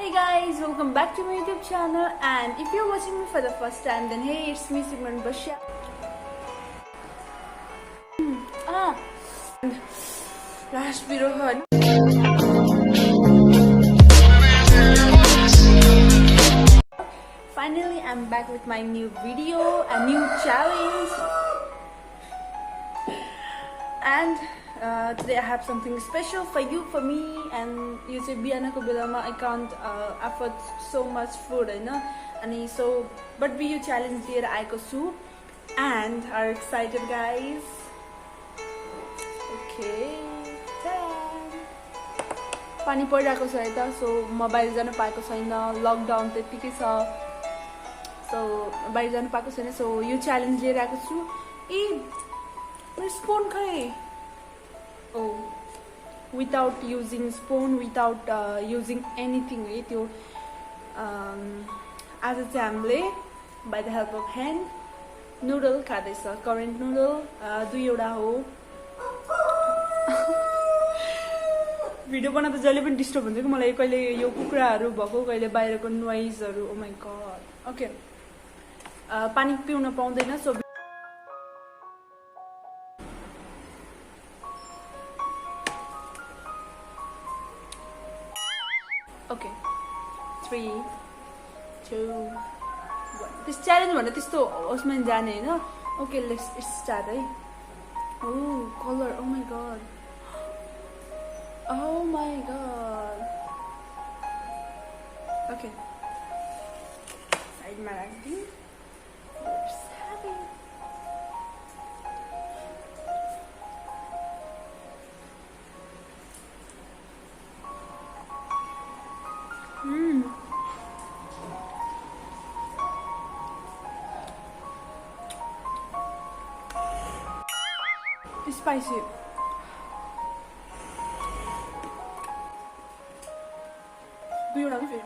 Hey guys, welcome back to my YouTube channel, and if you're watching me for the first time, then hey, it's me Simran Bashyal. Last video hard. Finally, I'm back with my new video, a new challenge, and today I have something special for you, for me, and you say biana ko belama I can't afford so much food, I know, and so but we you challenge liera aeko chu, and are excited guys? Okay, पानी परिरहेको छ यता, so म बाहिर जान पाएको छैन, lockdown त्यतिकै छ, सो बाहिर जान पाएको छैन, सो यो च्यालेन्ज लिएर आएको छु. मेरो स्पुन खै? Oh, without using spoon, without using anything है त्यो आज चाहिँ हामीले by the help of hand noodle खाँदैछ. करेन्ट नूडल दुईवटा हो. भिडियो बनाउँदा जहिले पनि डिस्टर्ब हुन्छ कि मलाई, कहिले यो कुखुराहरू भएको, कहिले बाहिरको नोइजहरू. Oh my god. ओके, पानी पिउन पाउँदैन, सो ओके 3 2 1. दिस च्यालेन्ज भन्दा त्यस्तो उसमा जाने होइन. ओके, लेट्स स्टार्ट है. Oh colour, oh my god, oh my god. Okay, side में रख दी. Let's have it. It's spicy. दुईवटा फेरि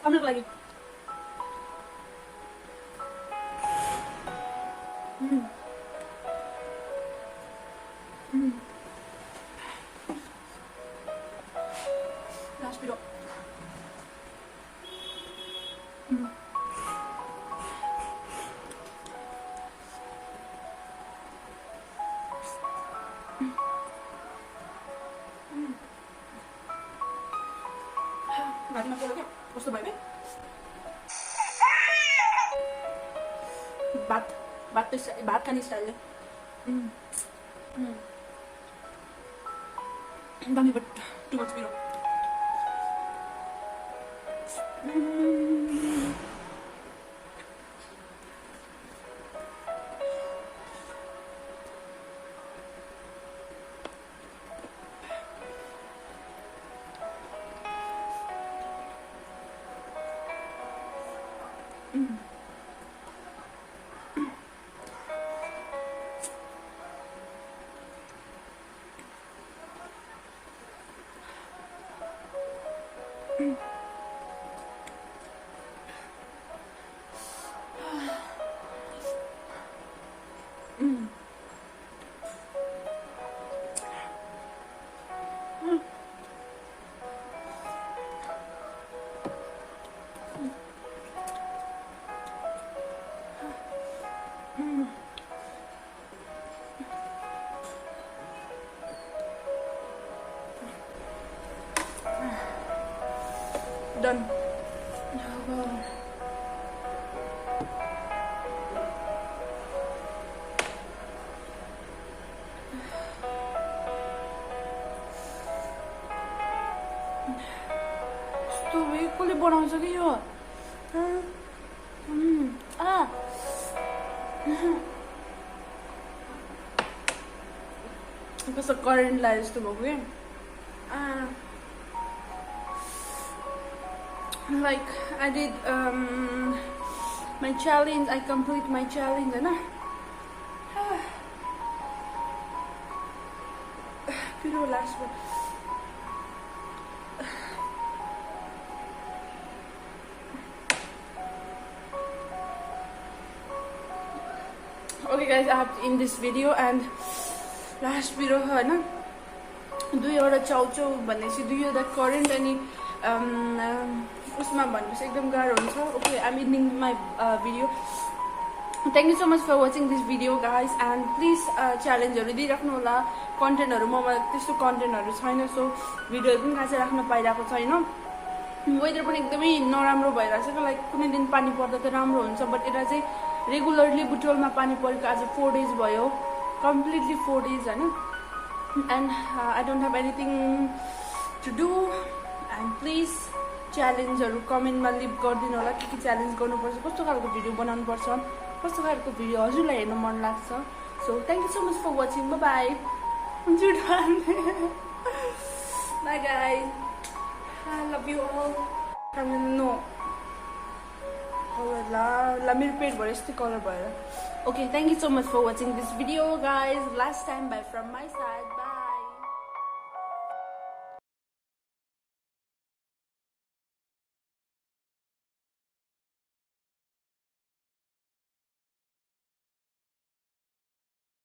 I'm not like it. Last video. What's the baby? Bat kan style. Dami, but too much below. Done. यस्तो way कसले बनाउँछ कि यो? कस्तो करेन्ट लाएर जस्तो भएको क्या like I did my challenge. I complete my challenge, and pure last one. Okay guys, I have to end this video and last video हैन दुईवटा चाउचाउ भनेपछि दुईवटा करेन्ट अनि उसमा भनेपछि एकदम गाह्रो हुन्छ okay I am ending my video thank you so much for watching this video guys and please च्यालेन्जहरू दिइराख्नु होला कन्टेन्टहरू ममा त्यस्तो कन्टेन्टहरू छैन सो भिडियोहरू पनि खासै राख्न पाइरहेको छैन वेदर पनि एकदमै नराम्रो भइरहेको छ लाइक कुनै दिन पानी पर्दा त राम्रो हुन्छ बट यता चाहिँ रेगुलरली बुटोलमा पानी परेको आज 4 days भयो कम्प्लिटली 4 days होइन and I don't have anything to do and please च्यालेन्जहरू कमेन्टमा लिभ गरिदिनु होला के च्यालेन्ज गर्नुपर्छ कस्तो खालको भिडियो बनाउनुपर्छ कस्तो खालको भिडियो हजुरलाई हेर्नु मन लाग्छ so thank you so much for watching bye bye guys I love you all. I mean, no. La मेरो पेट भएर यस्तै कलर भएर. Okay, thank you so much for watching this video, guys. Last time, bye from my side.